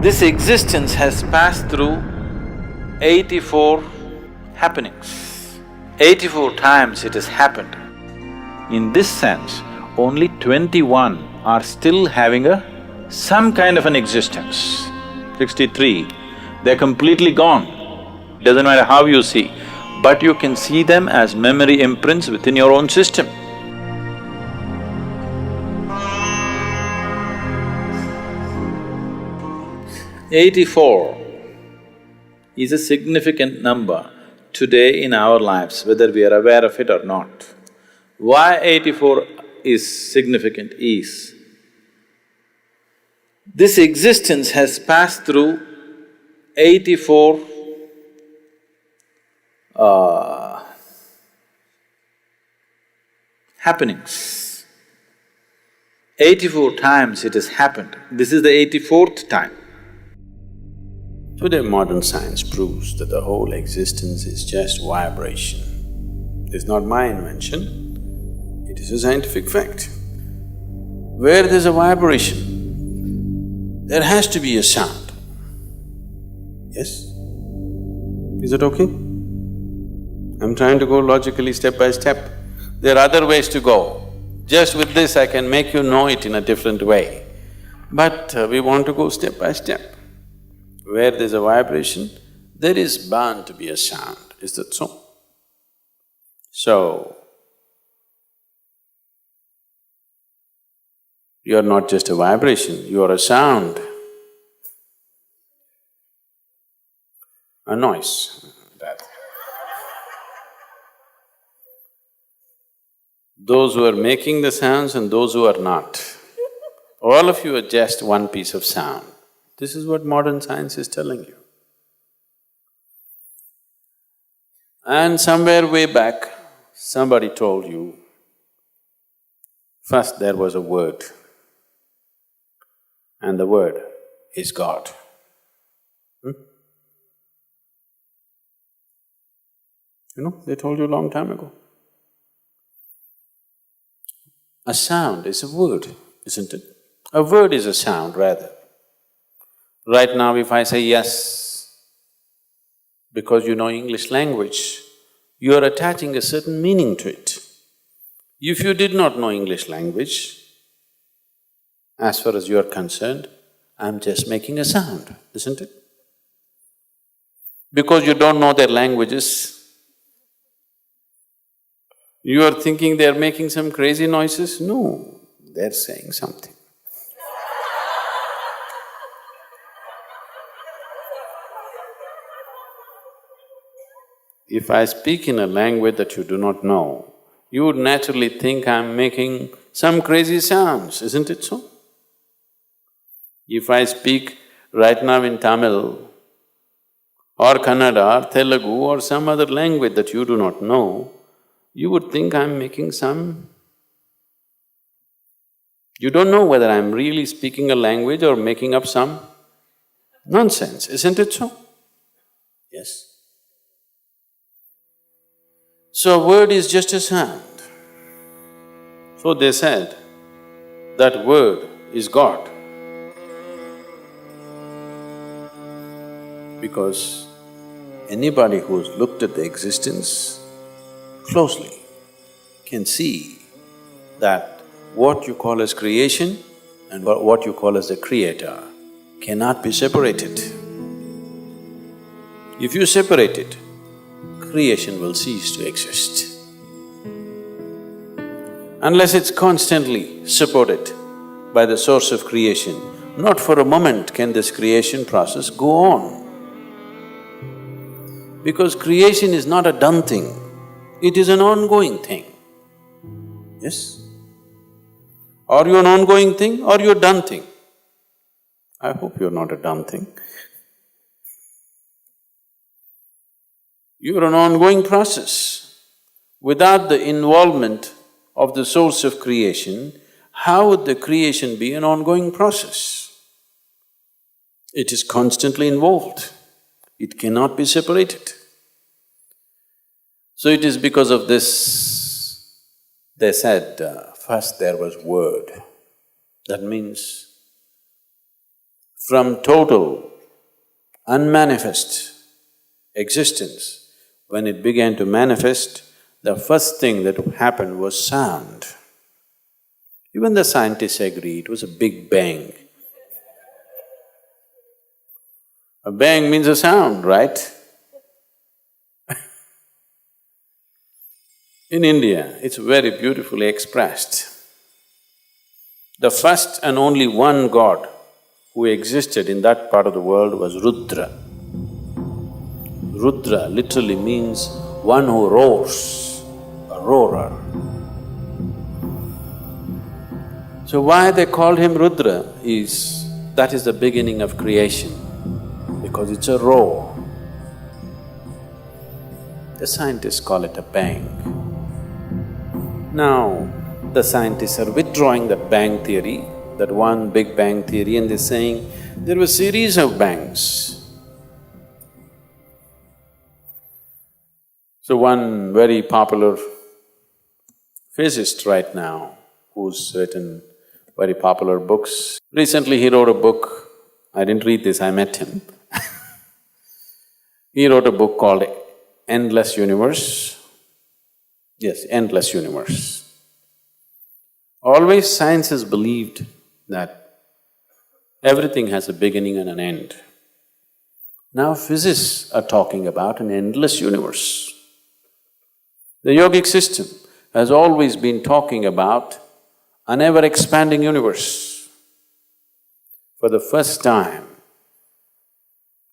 This existence has passed through 84 happenings. 84 times it has happened. In this sense, only 21 are still having some kind of an existence. 63, they're completely gone. Doesn't matter how you see, but you can see them as memory imprints within your own system. "84 is a significant number today in our lives, whether we are aware of it or not. Why 84 is significant is, this existence has passed through 84 happenings. 84 times it has happened. This is the 84th time. Today modern science proves that the whole existence is just vibration. It's not my invention, it is a scientific fact. Where there's a vibration, there has to be a sound. Yes? Is it okay? I'm trying to go logically step by step. There are other ways to go. Just with this I can make you know it in a different way. But we want to go step by step. Where there's a vibration, there is bound to be a sound, is that so? So, you're not just a vibration, you are a sound, a noise, rather. Those who are making the sounds and those who are not, all of you are just one piece of sound. This is what modern science is telling you. And somewhere way back, somebody told you, first there was a word, and the word is God. You know, they told you a long time ago. A sound is a word, isn't it? A word is a sound, rather. Right now if I say yes, because you know English language, you are attaching a certain meaning to it. If you did not know English language, as far as you are concerned, I'm just making a sound, isn't it? Because you don't know their languages, you are thinking they're making some crazy noises? No, they're saying something. If I speak in a language that you do not know, you would naturally think I'm making some crazy sounds, isn't it so? If I speak right now in Tamil or Kannada or Telugu or some other language that you do not know, you would think I'm making some… You don't know whether I'm really speaking a language or making up some nonsense, isn't it so? Yes. So word is just a sound. So they said that word is God. Because anybody who's looked at the existence closely can see that what you call as creation and what you call as the creator cannot be separated. If you separate it, creation will cease to exist. Unless it's constantly supported by the source of creation, not for a moment can this creation process go on. Because creation is not a done thing, it is an ongoing thing. Yes? Are you an ongoing thing or you're a done thing? I hope you're not a done thing. You're an ongoing process. Without the involvement of the source of creation, how would the creation be an ongoing process? It is constantly involved, it cannot be separated. So it is because of this, they said, first there was word. That means from total unmanifest existence, when it began to manifest, the first thing that happened was sound. Even the scientists agree it was a big bang. A bang means a sound, right? In India, it's very beautifully expressed. The first and only one god who existed in that part of the world was Rudra. Rudra literally means one who roars, a roarer. So why they called him Rudra is, that is the beginning of creation, because it's a roar. The scientists call it a bang. Now, the scientists are withdrawing that bang theory, that one big bang theory, and they're saying there were a series of bangs. So one very popular physicist right now, who's written very popular books, recently he wrote a book, I didn't read this, I met him he wrote a book called Endless Universe. Yes, Endless Universe. Always science has believed that everything has a beginning and an end. Now physicists are talking about an endless universe. The yogic system has always been talking about an ever-expanding universe. For the first time,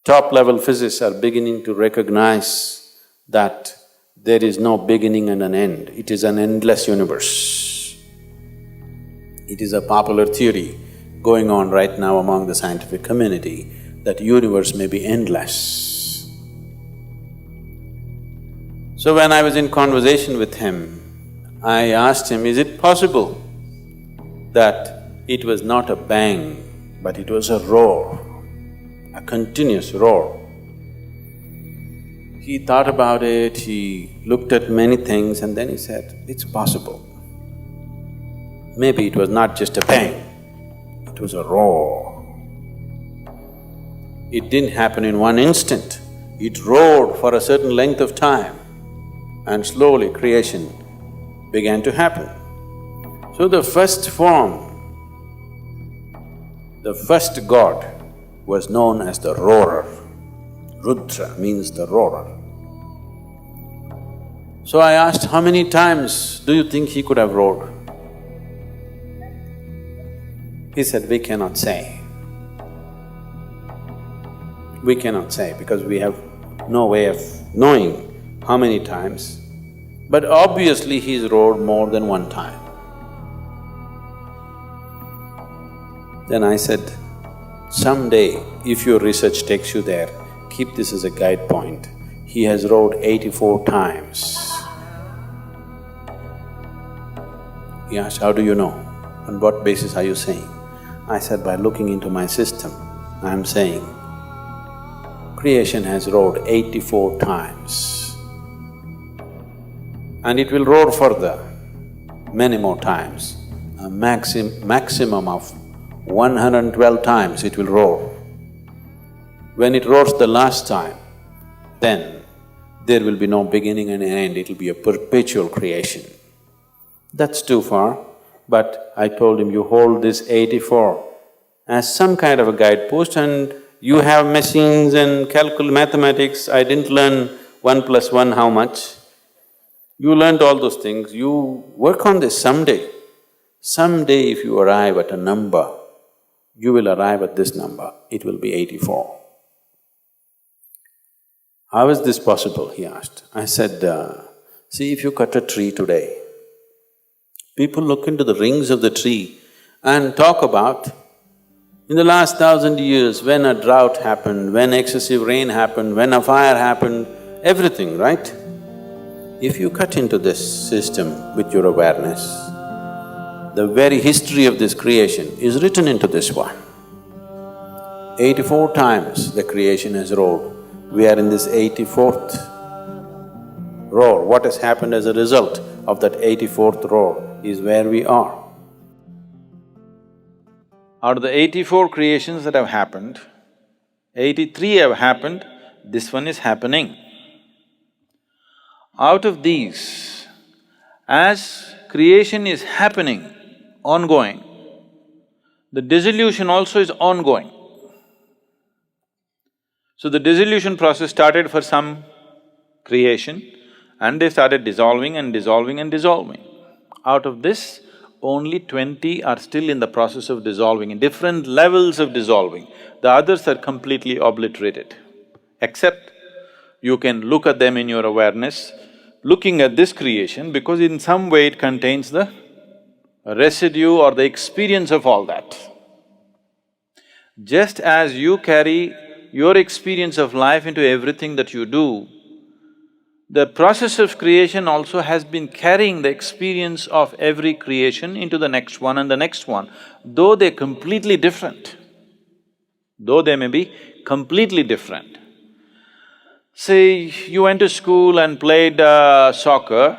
top-level physicists are beginning to recognize that there is no beginning and an end, it is an endless universe. It is a popular theory going on right now among the scientific community that universe may be endless. So when I was in conversation with him, I asked him, is it possible that it was not a bang, but it was a roar, a continuous roar? He thought about it, he looked at many things and then he said, it's possible. Maybe it was not just a bang, it was a roar. It didn't happen in one instant, it roared for a certain length of time and slowly creation began to happen. So the first form, the first god was known as the roarer. Rudra means the roarer. So I asked, how many times do you think he could have roared? He said, we cannot say. We cannot say because we have no way of knowing how many times, but obviously he's roared more than one time. Then I said, someday if your research takes you there, keep this as a guide point. He has roared 84 times. He asked, how do you know? On what basis are you saying? I said, by looking into my system, I'm saying, creation has roared 84 times. And it will roar further, many more times. A maximum of 112 times it will roar. When it roars the last time, then there will be no beginning and end, it'll be a perpetual creation. That's too far, but I told him, you hold this 84 as some kind of a guidepost and you have machines and mathematics. I didn't learn 1 plus 1 how much. You learned all those things, you work on this someday. Someday if you arrive at a number, you will arrive at this number, it will be 84. How is this possible, he asked. I said, see, if you cut a tree today, people look into the rings of the tree and talk about, in the last 1,000 years, when a drought happened, when excessive rain happened, when a fire happened, everything, right? If you cut into this system with your awareness, the very history of this creation is written into this one. 84 times the creation has roared. We are in this 84th roar. What has happened as a result of that 84th roar is where we are. Out of the 84 creations that have happened, 83 have happened, this one is happening. Out of these, as creation is happening, ongoing, the dissolution also is ongoing. So the dissolution process started for some creation and they started dissolving and dissolving and dissolving. Out of this, only 20 are still in the process of dissolving, in different levels of dissolving. The others are completely obliterated. Except you can look at them in your awareness, looking at this creation because in some way it contains the residue or the experience of all that. Just as you carry your experience of life into everything that you do, the process of creation also has been carrying the experience of every creation into the next one and the next one, though they're completely different. Though they may be completely different. Say, you went to school and played soccer,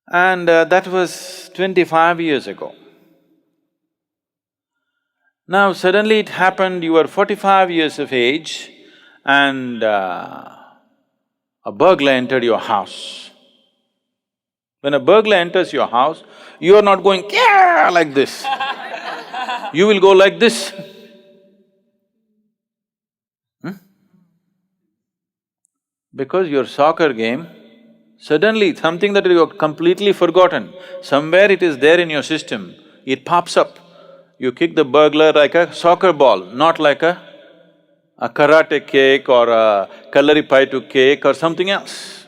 and that was 25 years ago. Now suddenly it happened, you were 45 years of age and a burglar entered your house. When a burglar enters your house, you are not going "Kya!" like this. You will go like this. Because your soccer game, suddenly something that you have completely forgotten, somewhere it is there in your system, it pops up. You kick the burglar like a soccer ball, not like a karate kick or a kalaripaitu kick or something else.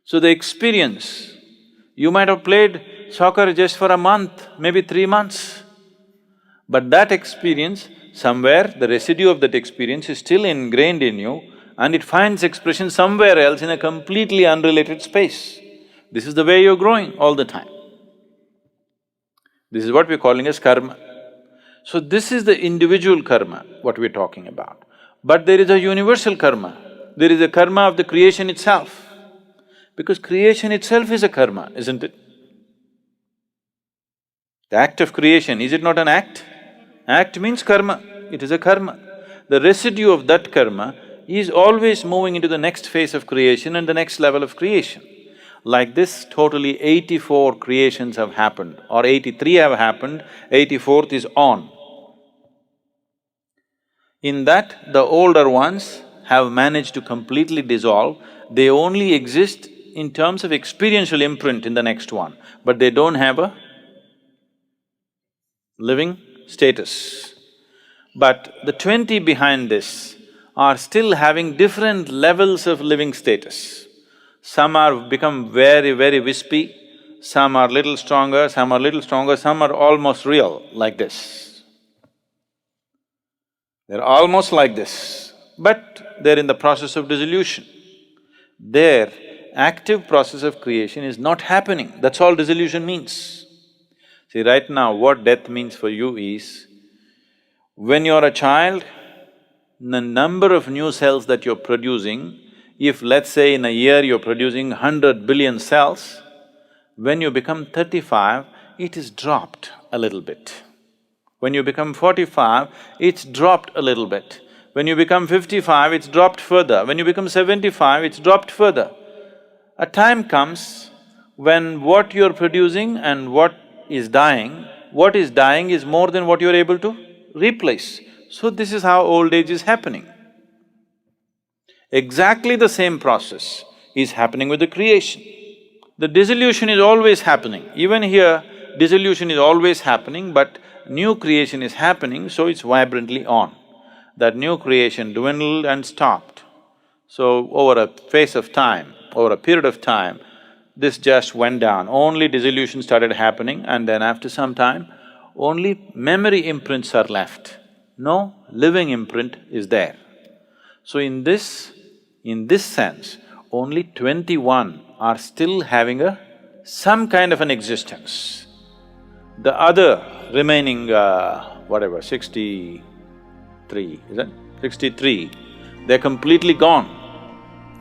So the experience, you might have played soccer just for a month, maybe 3 months, but that experience, somewhere the residue of that experience is still ingrained in you and it finds expression somewhere else in a completely unrelated space. This is the way you're growing all the time. This is what we're calling as karma. So this is the individual karma, what we're talking about. But there is a universal karma, there is a karma of the creation itself. Because creation itself is a karma, isn't it? The act of creation, is it not an act? Act means karma, it is a karma. The residue of that karma is always moving into the next phase of creation and the next level of creation. Like this, totally 84 creations have happened or 83 have happened, 84th is on. In that, the older ones have managed to completely dissolve, they only exist in terms of experiential imprint in the next one, but they don't have a living status. But the 20 behind this are still having different levels of living status. Some are become very, very wispy, some are little stronger, some are little stronger, some are almost real, like this. They're almost like this, but they're in the process of dissolution. Their active process of creation is not happening, that's all dissolution means. See, right now what death means for you is, when you're a child, the number of new cells that you're producing, if let's say in a year you're producing 100 billion cells, when you become 35, it is dropped a little bit. When you become 45, it's dropped a little bit. When you become 55, it's dropped further. When you become 75, it's dropped further. A time comes when what you're producing and what is dying is more than what you're able to replace. So this is how old age is happening. Exactly the same process is happening with the creation. The dissolution is always happening. Even here, dissolution is always happening, but new creation is happening, so it's vibrantly on. That new creation dwindled and stopped. So over a phase of time, over a period of time, this just went down. Only dissolution started happening and then after some time, only memory imprints are left. No living imprint is there. So in this sense, only 21 are still having some kind of an existence. The other remaining, 63, is it? 63, they're completely gone.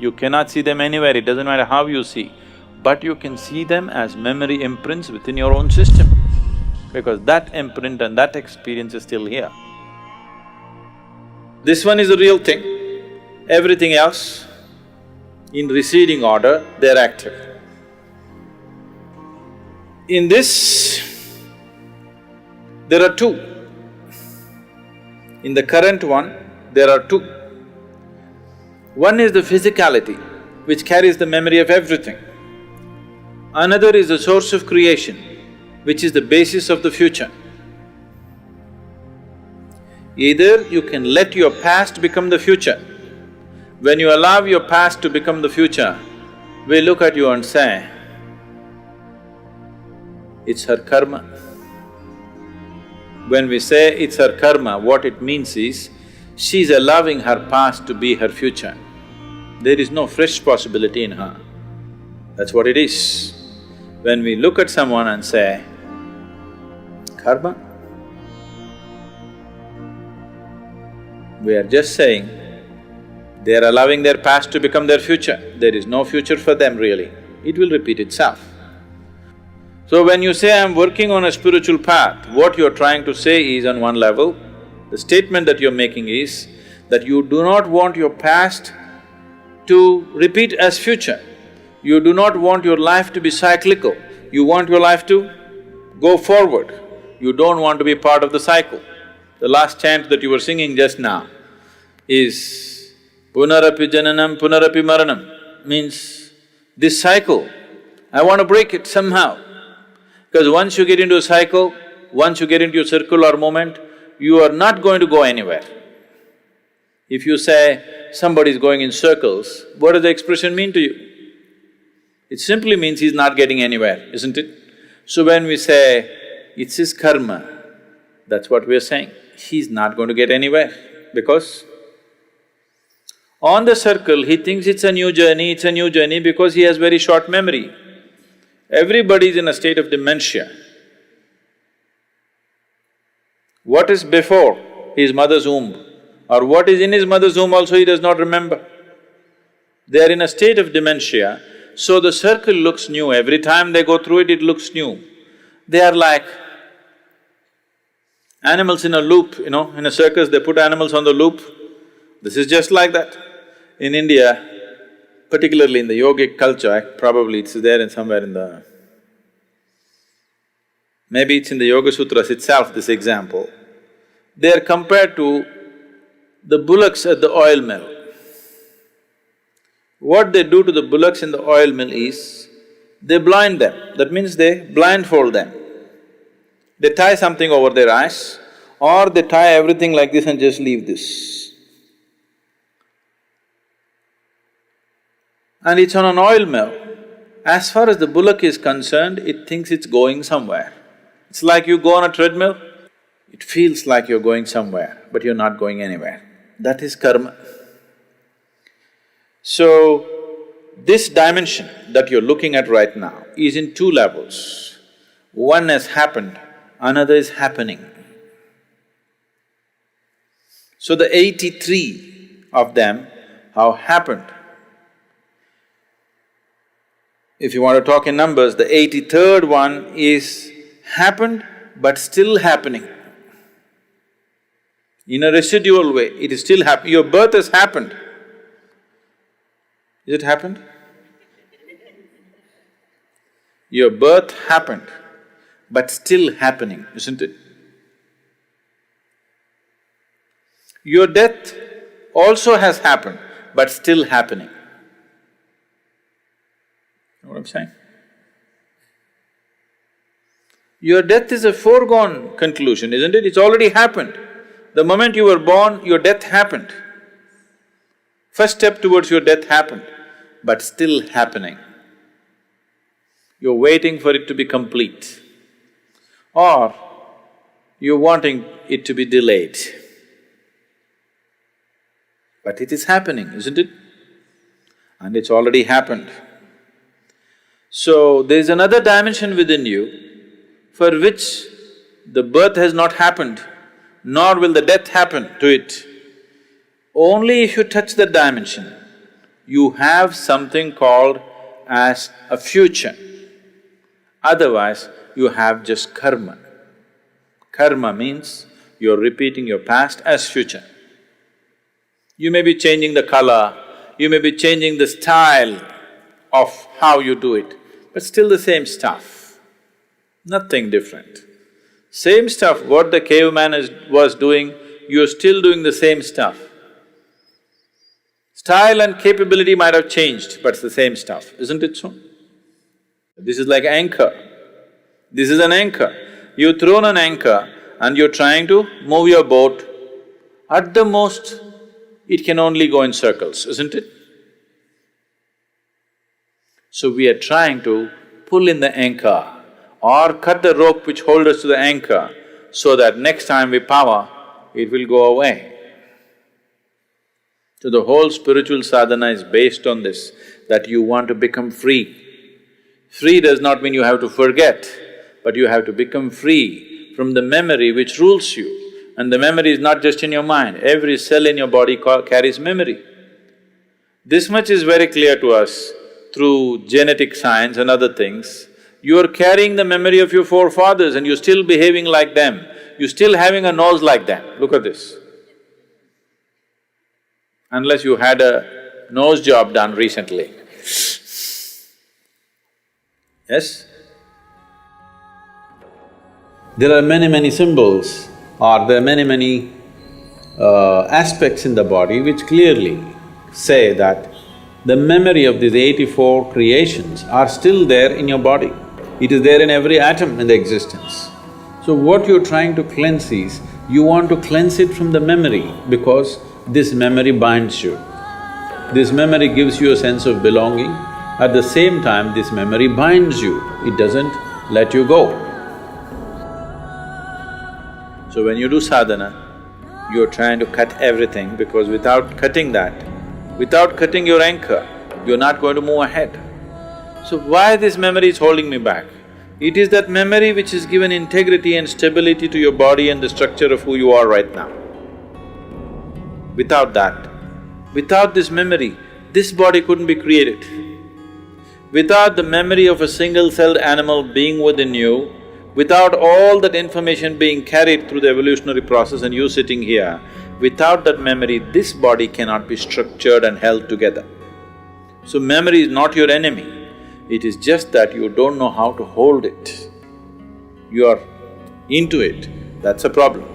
You cannot see them anywhere, it doesn't matter how you see. but you can see them as memory imprints within your own system, because that imprint and that experience is still here. This one is the real thing. Everything else, in receding order, they're active. In this, there are two. In the current one, there are two. One is the physicality, which carries the memory of everything. Another is the source of creation, which is the basis of the future. Either you can let your past become the future. When you allow your past to become the future, we look at you and say, it's her karma. When we say it's her karma, what it means is, she's allowing her past to be her future. There is no fresh possibility in her. That's what it is. When we look at someone and say, karma, we are just saying, they are allowing their past to become their future. There is no future for them really. It will repeat itself. So when you say, I'm working on a spiritual path, what you're trying to say is, on one level, the statement that you're making is that you do not want your past to repeat as future. You do not want your life to be cyclical. You want your life to go forward. You don't want to be part of the cycle. The last chant that you were singing just now is Punarapi Jananam Punarapi Maranam, means this cycle, I want to break it somehow. Because once you get into a cycle, once you get into a circular moment, you are not going to go anywhere. If you say somebody is going in circles, what does the expression mean to you? It simply means he's not getting anywhere, isn't it? So when we say, it's his karma, that's what we're saying. He's not going to get anywhere because on the circle, he thinks it's a new journey because he has very short memory. Everybody is in a state of dementia. What is before his mother's womb or what is in his mother's womb also he does not remember. They are in a state of dementia, so the circle looks new. Every time they go through it, it looks new. They are like animals in a loop, in a circus they put animals on the loop. This is just like that. In India, particularly in the yogic culture, probably it's there in somewhere in the… maybe it's in the Yoga Sutras itself, this example. They are compared to the bullocks at the oil mill. What they do to the bullocks in the oil mill is, they blind them, that means they blindfold them. They tie something over their eyes or they tie everything like this and just leave this. And it's on an oil mill. As far as the bullock is concerned, it thinks it's going somewhere. It's like you go on a treadmill, it feels like you're going somewhere, but you're not going anywhere. That is karma. So, this dimension that you're looking at right now is in two levels. One has happened, another is happening. So the 83 of them have happened. If you want to talk in numbers, the 83rd one is happened but still happening. In a residual way, it is still happening. Your birth has happened. Is it happened? Your birth happened, but still happening, isn't it? Your death also has happened, but still happening. You know what I'm saying? Your death is a foregone conclusion, isn't it? It's already happened. The moment you were born, your death happened. First step towards your death happened, but still happening. You're waiting for it to be complete, or you're wanting it to be delayed. But it is happening, isn't it? And it's already happened. So, there's another dimension within you for which the birth has not happened, nor will the death happen to it. Only if you touch that dimension, you have something called as a future. Otherwise, you have just karma. Karma means you're repeating your past as future. You may be changing the color, you may be changing the style of how you do it, but still the same stuff, nothing different. Same stuff, what the caveman was doing, you're still doing the same stuff. Style and capability might have changed, but it's the same stuff, isn't it so? This is like anchor. This is an anchor. You've thrown an anchor and you're trying to move your boat. At the most, it can only go in circles, isn't it? So we are trying to pull in the anchor or cut the rope which holds us to the anchor so that next time we power, it will go away. So the whole spiritual sadhana is based on this, that you want to become free. Free does not mean you have to forget, but you have to become free from the memory which rules you. And the memory is not just in your mind, every cell in your body carries memory. This much is very clear to us through genetic science and other things. You are carrying the memory of your forefathers and you're still behaving like them, you're still having a nose like them, look at this. Unless you had a nose job done recently. Yes? There are many symbols or there are many aspects in the body which clearly say that the memory of these 84 creations are still there in your body. It is there in every atom in the existence. So what you're trying to cleanse is, you want to cleanse it from the memory because this memory binds you. This memory gives you a sense of belonging, at the same time this memory binds you, it doesn't let you go. So when you do sadhana, you're trying to cut everything because without cutting that, without cutting your anchor, you're not going to move ahead. So why this memory is holding me back? It is that memory which has given integrity and stability to your body and the structure of who you are right now. Without that, without this memory, this body couldn't be created. Without the memory of a single-celled animal being within you, without all that information being carried through the evolutionary process and you sitting here, without that memory, this body cannot be structured and held together. So memory is not your enemy, it is just that you don't know how to hold it. You are into it, that's a problem.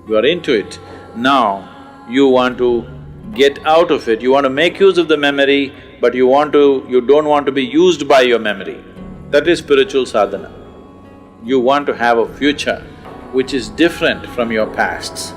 You are into it, now you want to get out of it, you want to make use of the memory, but you don't want to be used by your memory. That is spiritual sadhana. You want to have a future which is different from your pasts.